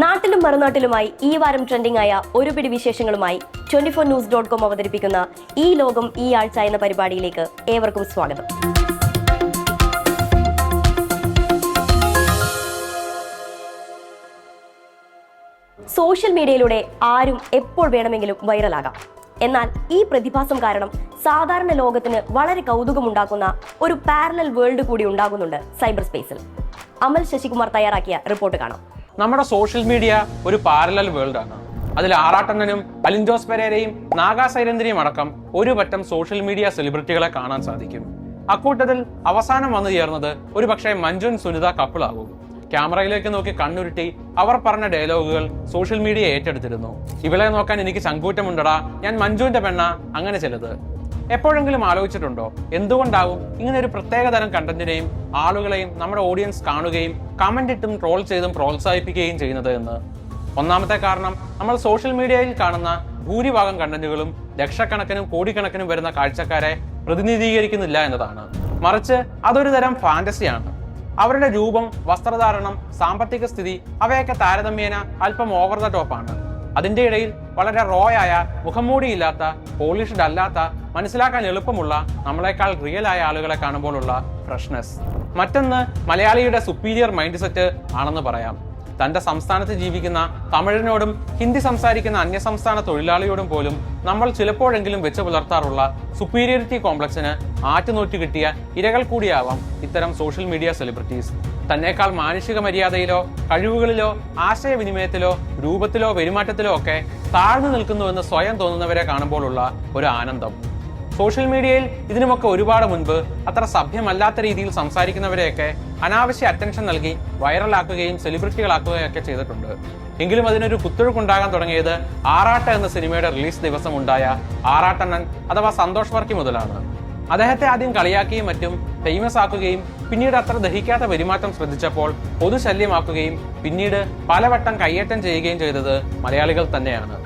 നാട്ടിലും മറുനാട്ടിലുമായി ഈ വാരം ട്രെൻഡിംഗ് ആയ ഒരു പിടി വിശേഷങ്ങളുമായി 24news.com അവതരിപ്പിക്കുന്ന ഈ ലോകം ഈ ആഴ്ച എന്ന പരിപാടിയിലേക്ക് ഏവർക്കും സ്വാഗതം. സോഷ്യൽ മീഡിയയിലൂടെ ആരും എപ്പോൾ വേണമെങ്കിലും വൈറലാകാം. എന്നാൽ ഈ പ്രതിഭാസം കാരണം സാധാരണ ലോകത്തിന് വളരെ കൗതുകമുണ്ടാക്കുന്ന ഒരു പാരലൽ വേൾഡ് കൂടി ഉണ്ടാകുന്നുണ്ട് സൈബർ സ്പേസിൽ. അമൽ ശശികുമാർ തയ്യാറാക്കിയ റിപ്പോർട്ട് കാണാം. നമ്മുടെ സോഷ്യൽ മീഡിയ ഒരു പാരലൽ വേൾഡ് ആണ്. അതിൽ ആറാട്ടണ്ണനും അലിൻജോസ് പെരേരയും നാഗാ സൈരന്ദ്രിയും അടക്കം ഒരു പറ്റം സോഷ്യൽ മീഡിയ സെലിബ്രിറ്റികളെ കാണാൻ സാധിക്കും. അക്കൂട്ടത്തിൽ അവസാനം വന്നു ചേർന്നത് ഒരു പക്ഷേ മഞ്ജുൻ സുനിത കപ്പിളാകും. ക്യാമറയിലേക്ക് നോക്കി കണ്ണുരുട്ടി അവർ പറഞ്ഞ ഡയലോഗുകൾ സോഷ്യൽ മീഡിയ ഏറ്റെടുത്തിരുന്നു. ഇവളെ നോക്കാൻ എനിക്ക് ചങ്കൂറ്റമുണ്ടടാ, ഞാൻ മഞ്ജുവിന്റെ പെണ്ണ, അങ്ങനെ ചിലത്. എപ്പോഴെങ്കിലും ആലോചിച്ചിട്ടുണ്ടോ എന്തുകൊണ്ടാവും ഇങ്ങനെ ഒരു പ്രത്യേകതരം കണ്ടന്റിനെയും ആളുകളെയും നമ്മുടെ ഓഡിയൻസ് കാണുകയും കമന്റ് ഇട്ടും ട്രോൾ ചെയ്തും പ്രോത്സാഹിപ്പിക്കുകയും ചെയ്യുന്നത് എന്ന്? ഒന്നാമത്തെ കാരണം, നമ്മൾ സോഷ്യൽ മീഡിയയിൽ കാണുന്ന ഭൂരിഭാഗം കണ്ടന്റുകളും ലക്ഷക്കണക്കിനും കോടിക്കണക്കിനും വരുന്ന കാഴ്ചക്കാരെ പ്രതിനിധീകരിക്കുന്നില്ല എന്നതാണ്. മറിച്ച് അതൊരു തരം ഫാന്റസിയാണ്. അവരുടെ രൂപം, വസ്ത്രധാരണം, സാമ്പത്തിക സ്ഥിതി അവയൊക്കെ താരതമ്യേന അല്പം ഓവർ ദ ടോപ്പാണ്. അതിന്റെ ഇടയിൽ വളരെ റോയായ, മുഖംമൂടിയില്ലാത്ത, പോളിഷ്ഡ് അല്ലാത്ത, മനസ്സിലാക്കാൻ എളുപ്പമുള്ള, നമ്മളെക്കാൾ റിയൽ ആയ ആളുകളെ കാണുമ്പോഴുള്ള ഫ്രഷ്നെസ്. മറ്റൊന്ന് മലയാളിയുടെ സുപ്പീരിയർ മൈൻഡ് സെറ്റ് ആണെന്ന് പറയാം. തന്റെ സംസ്ഥാനത്ത് ജീവിക്കുന്ന തമിഴനോടും ഹിന്ദി സംസാരിക്കുന്ന അന്യസംസ്ഥാന തൊഴിലാളിയോടും പോലും നമ്മൾ ചിലപ്പോഴെങ്കിലും വെച്ച് പുലർത്താറുള്ള സുപ്പീരിയറിറ്റി കോംപ്ലക്സിന് ആറ്റുനോറ്റ് കിട്ടിയ ഇരകൾ കൂടിയാവാം ഇത്തരം സോഷ്യൽ മീഡിയ സെലിബ്രിറ്റീസ്. തന്നേക്കാൾ മാനുഷിക മര്യാദയിലോ കഴിവുകളിലോ ആശയവിനിമയത്തിലോ രൂപത്തിലോ പെരുമാറ്റത്തിലോ ഒക്കെ താഴ്ന്നു നിൽക്കുന്നുവെന്ന് സ്വയം തോന്നുന്നവരെ കാണുമ്പോഴുള്ള ഒരു ആനന്ദം. സോഷ്യൽ മീഡിയയിൽ ഇതിനുമൊക്കെ ഒരുപാട് മുൻപ് അത്ര സഭ്യമല്ലാത്ത രീതിയിൽ സംസാരിക്കുന്നവരെയൊക്കെ അനാവശ്യ അറ്റൻഷൻ നൽകി വൈറലാക്കുകയും സെലിബ്രിറ്റികളാക്കുകയൊക്കെ ചെയ്തിട്ടുണ്ട്. എങ്കിലും അതിനൊരു കുത്തൊഴുക്കുണ്ടാകാൻ തുടങ്ങിയത് ആറാട്ട് എന്ന സിനിമയുടെ റിലീസ് ദിവസം ഉണ്ടായ ആറാട്ടണ്ണൻ അഥവാ സന്തോഷ് വർക്കി മുതലാണ്. അദ്ദേഹത്തെ ആദ്യം കളിയാക്കിയും മറ്റും ഫേമസ് ആക്കുകയും പിന്നീട് അത്ര ദഹിക്കാത്ത പെരുമാറ്റം ശ്രദ്ധിച്ചപ്പോൾ പൊതുശല്യമാക്കുകയും പിന്നീട് പലവട്ടം കയ്യേറ്റം ചെയ്യുകയും ചെയ്തത് മലയാളികൾ തന്നെയാണ്.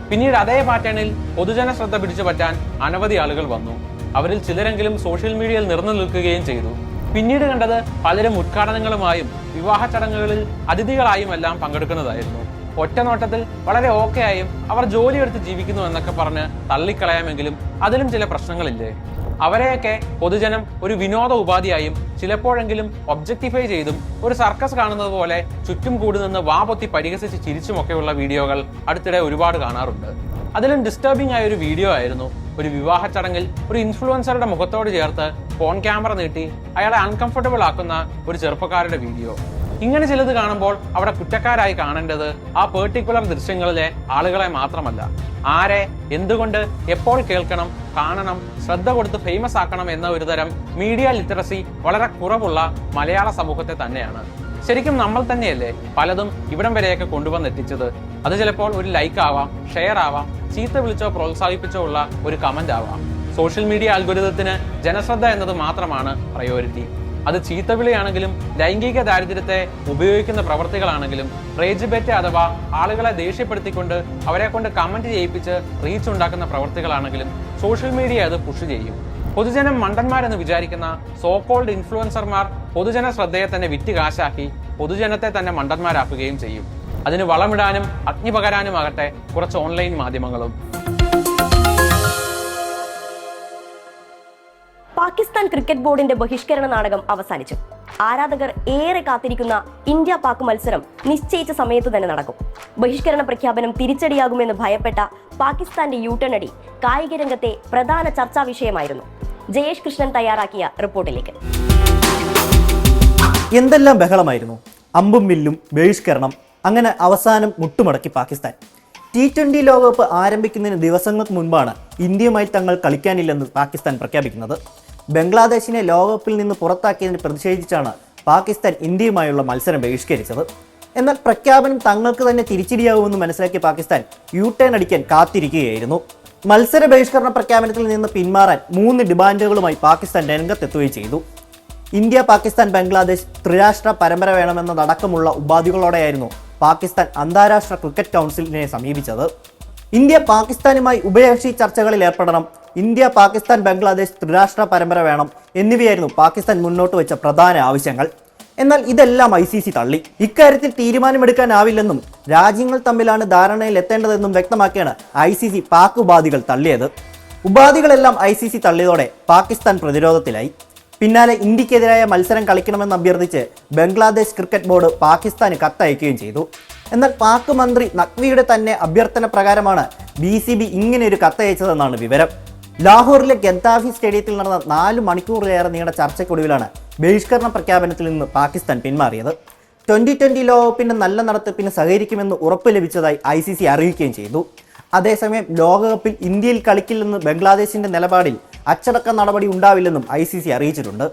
പിന്നീട് അതേ പാറ്റേണിൽ പൊതുജന ശ്രദ്ധ പിടിച്ചു പറ്റാൻ അനവധി ആളുകൾ വന്നു. അവരിൽ ചിലരെങ്കിലും സോഷ്യൽ മീഡിയയിൽ നിറഞ്ഞു നിൽക്കുകയും ചെയ്തു. പിന്നീട് കണ്ടത് പലരും ഉദ്ഘാടനങ്ങളുമായും വിവാഹ ചടങ്ങുകളിൽ അതിഥികളായും എല്ലാം പങ്കെടുക്കുന്നതായിരുന്നു. ഒറ്റ നോട്ടത്തിൽ വളരെ ഓക്കെ ആയും അവർ ജോലിയെടുത്ത് ജീവിക്കുന്നു എന്നൊക്കെ പറഞ്ഞ് തള്ളിക്കളയാമെങ്കിലും അതിലും ചില പ്രശ്നങ്ങളില്ലേ? അവരെയൊക്കെ പൊതുജനം ഒരു വിനോദ ഉപാധിയായും ചിലപ്പോഴെങ്കിലും ഒബ്ജക്ടിഫൈ ചെയ്തും ഒരു സർക്കസ് കാണുന്നത് പോലെ ചുറ്റും കൂടി നിന്ന് വാപൊത്തി പരിഹസിച്ച് ചിരിച്ചുമൊക്കെയുള്ള വീഡിയോകൾ അടുത്തിടെ ഒരുപാട് കാണാറുണ്ട്. അതിലും ഡിസ്റ്റർബിംഗ് ആയ ഒരു വീഡിയോ ആയിരുന്നു ഒരു വിവാഹ ചടങ്ങിൽ ഒരു ഇൻഫ്ലുവൻസറുടെ മുഖത്തോട് ചേർത്ത് ഫോൺ ക്യാമറ നീട്ടി അയാളെ അൺകംഫർട്ടബിൾ ആക്കുന്ന ഒരു ചെറുപ്പക്കാരുടെ വീഡിയോ. ഇങ്ങനെ ചിലത് കാണുമ്പോൾ അവിടെ കുറ്റക്കാരായി കാണേണ്ടത് ആ പെർട്ടിക്കുലർ ദൃശ്യങ്ങളിലെ ആളുകളെ മാത്രമല്ല, ആരെ, എന്തുകൊണ്ട്, എപ്പോൾ കേൾക്കണം, കാണണം, ശ്രദ്ധ കൊടുത്ത് ഫേമസ് ആക്കണം എന്ന ഒരു തരം മീഡിയ ലിറ്ററസി വളരെ കുറവുള്ള മലയാള സമൂഹത്തെ തന്നെയാണ്. ശരിക്കും നമ്മൾ തന്നെയല്ലേ പലതും ഇവിടം വരെയൊക്കെ കൊണ്ടുവന്നെത്തിച്ചത്? അത് ചിലപ്പോൾ ഒരു ലൈക്ക് ആവാം, ഷെയർ ആവാം, ചീത്ത വിളിച്ചോ പ്രോത്സാഹിപ്പിച്ചോ ഉള്ള ഒരു കമന്റ് ആവാം. സോഷ്യൽ മീഡിയ അൽഗോരിതത്തിന് ജനശ്രദ്ധ എന്നത് മാത്രമാണ് പ്രയോറിറ്റി. അത് ചീത്തവിളിയാണെങ്കിലും ലൈംഗിക ദാരിദ്ര്യത്തെ ഉപയോഗിക്കുന്ന പ്രവർത്തികളാണെങ്കിലും റേജ് ബെറ്റ് അഥവാ ആളുകളെ ദേഷ്യപ്പെടുത്തിക്കൊണ്ട് അവരെ കൊണ്ട് കമന്റ് ചെയ്യിപ്പിച്ച് റീച്ച് ഉണ്ടാക്കുന്ന പ്രവർത്തികളാണെങ്കിലും സോഷ്യൽ മീഡിയ അത് പുഷ് ചെയ്യും. പൊതുജനം മണ്ടന്മാരെന്ന് വിചാരിക്കുന്ന സോകോൾഡ് ഇൻഫ്ലുവൻസർമാർ പൊതുജന ശ്രദ്ധയെ തന്നെ വിറ്റ് കാശാക്കി പൊതുജനത്തെ തന്നെ മണ്ടന്മാരാക്കുകയും ചെയ്യും. അതിന് വളമിടാനും അഗ്നി പകരാനുമാകട്ടെ കുറച്ച് ഓൺലൈൻ മാധ്യമങ്ങളും. പാകിസ്ഥാൻ ക്രിക്കറ്റ് ബോർഡിന്റെ ബഹിഷ്കരണ നാടകം അവസാനിച്ചു. ആരാധകർ ഏറെ കാത്തിരിക്കുന്ന ഇന്ത്യ പാക് മത്സരം നിശ്ചയിച്ച സമയത്തു തന്നെ നടക്കും. ബഹിഷ്കരണ പ്രഖ്യാപനം തിരിച്ചടിയാകുമെന്ന് ഭയപ്പെട്ട പാകിസ്ഥാന്റെ യൂട്ടേൺ അടി കായിക രംഗത്തെ പ്രധാന ചർച്ചാ വിഷയമായിരുന്നു. ജയേഷ് കൃഷ്ണൻ തയ്യാറാക്കിയ റിപ്പോർട്ടിലേക്ക്. എന്തെല്ലാം ബഹളമായിരുന്നു! അമ്പും വില്ലും, ബഹിഷ്കരണം, അങ്ങനെ അവസാനം മുട്ടുമടക്കി പാകിസ്ഥാൻ. T20 ലോകകപ്പ് ആരംഭിക്കുന്നതിന് ദിവസങ്ങൾക്ക് മുൻപാണ് ഇന്ത്യയുമായി തങ്ങൾ കളിക്കാനില്ലെന്ന് പാകിസ്ഥാൻ പ്രഖ്യാപിക്കുന്നത്. ബംഗ്ലാദേശിനെ ലോകകപ്പിൽ നിന്ന് പുറത്താക്കിയതിന് പ്രതിഷേധിച്ചാണ് പാകിസ്ഥാൻ ഇന്ത്യയുമായുള്ള മത്സരം ബഹിഷ്കരിച്ചത്. എന്നാൽ പ്രഖ്യാപനം തങ്ങൾക്ക് തന്നെ തിരിച്ചടിയാവുമെന്ന് മനസ്സിലാക്കിയ പാകിസ്ഥാൻ യു-ടേൺ അടിക്കാൻ കാത്തിരിക്കുകയായിരുന്നു. മത്സര ബഹിഷ്കരണ പ്രഖ്യാപനത്തിൽ നിന്ന് പിന്മാറാൻ 3 ഡിമാൻഡുകളുമായി പാകിസ്ഥാൻ രംഗത്തെത്തുകയും ചെയ്തു. ഇന്ത്യ, പാകിസ്ഥാൻ, ബംഗ്ലാദേശ് ത്രിരാഷ്ട്ര പരമ്പര വേണമെന്നതടക്കമുള്ള ഉപാധികളോടെയായിരുന്നു പാകിസ്ഥാൻ അന്താരാഷ്ട്ര ക്രിക്കറ്റ് കൗൺസിലിനെ സമീപിച്ചത്. ഇന്ത്യ പാകിസ്ഥാനുമായി ഉഭയകക്ഷി ചർച്ചകളിൽ ഏർപ്പെടണം, ഇന്ത്യ, പാകിസ്ഥാൻ, ബംഗ്ലാദേശ് ത്രിരാഷ്ട്ര പരമ്പര വേണം എന്നിവയായിരുന്നു പാകിസ്ഥാൻ മുന്നോട്ട് വെച്ച പ്രധാന ആവശ്യങ്ങൾ. എന്നാൽ ഇതെല്ലാം ICC തള്ളി. ഇക്കാര്യത്തിൽ തീരുമാനമെടുക്കാനാവില്ലെന്നും രാജ്യങ്ങൾ തമ്മിലാണ് ധാരണയിൽ എത്തേണ്ടതെന്നും വ്യക്തമാക്കിയാണ് ICC പാക് ഉപാധികൾ തള്ളിയത്. ഉപാധികളെല്ലാം ICC തള്ളിയതോടെ പാകിസ്ഥാൻ പ്രതിരോധത്തിലായി. പിന്നാലെ ഇന്ത്യക്കെതിരായ മത്സരം കളിക്കണമെന്ന് അഭ്യർത്ഥിച്ച് ബംഗ്ലാദേശ് ക്രിക്കറ്റ് ബോർഡ് പാകിസ്ഥാന് കത്തയക്കുകയും ചെയ്തു. എന്നാൽ പാക് മന്ത്രി നഖ്വിയുടെ തന്നെ അഭ്യർത്ഥന പ്രകാരമാണ് BCB ഇങ്ങനെയൊരു കത്തയച്ചതെന്നാണ് വിവരം. ലാഹോറിലെ ഗദ്ദാഫി സ്റ്റേഡിയത്തിൽ നടന്ന 4 മണിക്കൂറിലേറെ നീണ്ട ചർച്ചയ്ക്കൊടുവിലാണ് ബഹിഷ്കരണ പ്രഖ്യാപനത്തിൽ നിന്ന് പാകിസ്ഥാൻ പിന്മാറിയത്. 2020 ലോകകപ്പിന്റെ നല്ല നടത്തിപ്പിന് സഹകരിക്കുമെന്ന് ഉറപ്പ് ലഭിച്ചതായി ICC അറിയിക്കുകയും ചെയ്തു. അതേസമയം ലോകകപ്പിൽ ഇന്ത്യയിൽ കളിക്കില്ലെന്ന് ബംഗ്ലാദേശിന്റെ നിലപാടിൽ അച്ചടക്ക നടപടി ഉണ്ടാവില്ലെന്നും ICC അറിയിച്ചിട്ടുണ്ട്.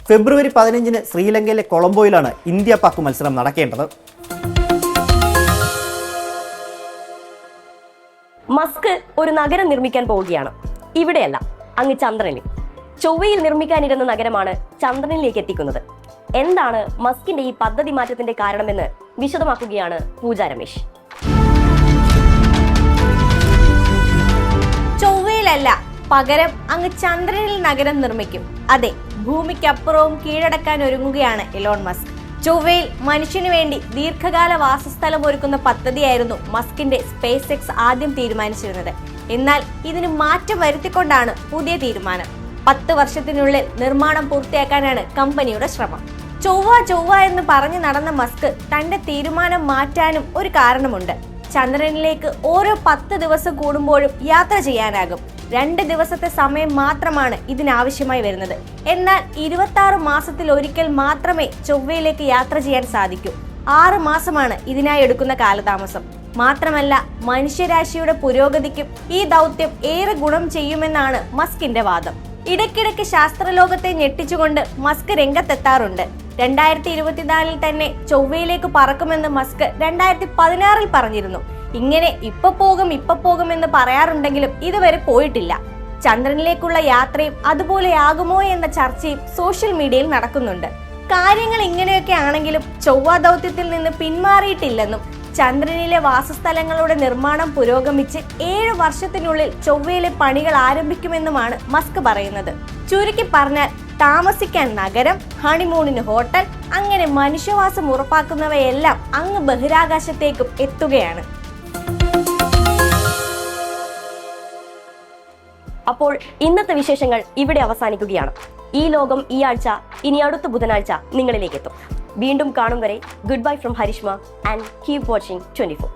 ഫെബ്രുവരി 15-ന് ശ്രീലങ്കയിലെ കൊളംബോയിലാണ് ഇന്ത്യ പാക് മത്സരം നടക്കേണ്ടത്. മസ്ക് ഒരു നഗരം നിർമ്മിക്കാൻ പോവുകയാണ്. ഇവിടെയല്ല, അങ്ങ് ചന്ദ്രനിൽ. ചൊവ്വയിൽ നിർമ്മിക്കാനിരുന്ന നഗരമാണ് ചന്ദ്രനിലേക്ക് എത്തിക്കുന്നത്. എന്താണ് മസ്കിന്റെ ഈ പദ്ധതി മാറ്റത്തിന്റെ കാരണമെന്ന് വിശദമാക്കുകയാണ് പൂജ രമേശ്. ചൊവ്വയിലല്ല, പകരം അങ്ങ് ചന്ദ്രനിൽ നഗരം നിർമ്മിക്കും. അതെ, ഭൂമിക്കപ്പുറവും കീഴടക്കാൻ ഒരുങ്ങുകയാണ് എലോൺ മസ്ക്. ചൊവ്വയിൽ മനുഷ്യന് വേണ്ടി ദീർഘകാല വാസസ്ഥലം ഒരുക്കുന്ന പദ്ധതിയായിരുന്നു മസ്കിന്റെ സ്പേസ് എക്സ് ആദ്യം തീരുമാനിച്ചിരുന്നത്. എന്നാൽ ഇതിന് മാറ്റം വരുത്തിക്കൊണ്ടാണ് പുതിയ തീരുമാനം. 10 വർഷത്തിനുള്ളിൽ നിർമ്മാണം പൂർത്തിയാക്കാനാണ് കമ്പനിയുടെ ശ്രമം. ചൊവ്വ എന്ന് പറഞ്ഞു നടന്ന മസ്ക് തന്റെ തീരുമാനം മാറ്റാനും ഒരു കാരണമുണ്ട്. ചന്ദ്രനിലേക്ക് ഓരോ 10 ദിവസം കൂടുമ്പോഴും യാത്ര ചെയ്യാനാകും. 2 ദിവസത്തെ സമയം മാത്രമാണ് ഇതിനാവശ്യമായി വരുന്നത്. എന്നാൽ 26 മാസത്തിൽ ഒരിക്കൽ മാത്രമേ ചൊവ്വയിലേക്ക് യാത്ര ചെയ്യാൻ സാധിക്കൂ. 6 മാസമാണ് ഇതിനായി എടുക്കുന്ന കാലതാമസം. മാത്രമല്ല, മനുഷ്യരാശിയുടെ പുരോഗതിക്കും ഈ ദൗത്യം ഏറെ ഗുണം ചെയ്യുമെന്നാണ് മസ്കിന്റെ വാദം. ഇടയ്ക്കിടയ്ക്ക് ശാസ്ത്രലോകത്തെ ഞെട്ടിച്ചുകൊണ്ട് മസ്ക് രംഗത്തെത്താറുണ്ട്. 2024 തന്നെ ചൊവ്വയിലേക്ക് പറക്കുമെന്ന് മസ്ക് 2016 പറഞ്ഞിരുന്നു. ഇങ്ങനെ ഇപ്പൊ പോകും എന്ന് പറയാറുണ്ടെങ്കിലും ഇതുവരെ പോയിട്ടില്ല. ചന്ദ്രനിലേക്കുള്ള യാത്രയും അതുപോലെയാകുമോ എന്ന ചർച്ചയും സോഷ്യൽ മീഡിയയിൽ നടക്കുന്നുണ്ട്. കാര്യങ്ങൾ ഇങ്ങനെയൊക്കെ ആണെങ്കിലും ചൊവ്വ ദൗത്യത്തിൽ നിന്ന് പിന്മാറിയിട്ടില്ലെന്നും ചന്ദ്രനിലെ വാസസ്ഥലങ്ങളുടെ നിർമ്മാണം പുരോഗമിച്ച് 7 വർഷത്തിനുള്ളിൽ ചൊവ്വയിലെ പണികൾ ആരംഭിക്കുമെന്നുമാണ് മസ്ക് പറയുന്നത്. ചുരുക്കി പറഞ്ഞാൽ, താമസിക്കാൻ നഗരം, ഹണിമൂണിന് ഹോട്ടൽ, അങ്ങനെ മനുഷ്യവാസം ഉറപ്പാക്കുന്നവയെല്ലാം അങ്ങ് ബഹിരാകാശത്തേക്കും എത്തുകയാണ്. അപ്പോൾ ഇന്നത്തെ വിശേഷങ്ങൾ ഇവിടെ അവസാനിക്കുകയാണ്. ഈ ലോകം ഈ ആഴ്ച ഇനി അടുത്ത ബുധനാഴ്ച നിങ്ങളിലേക്ക് എത്തും. വീണ്ടും കാണും വരെ good bye from Harishma and keep watching 24.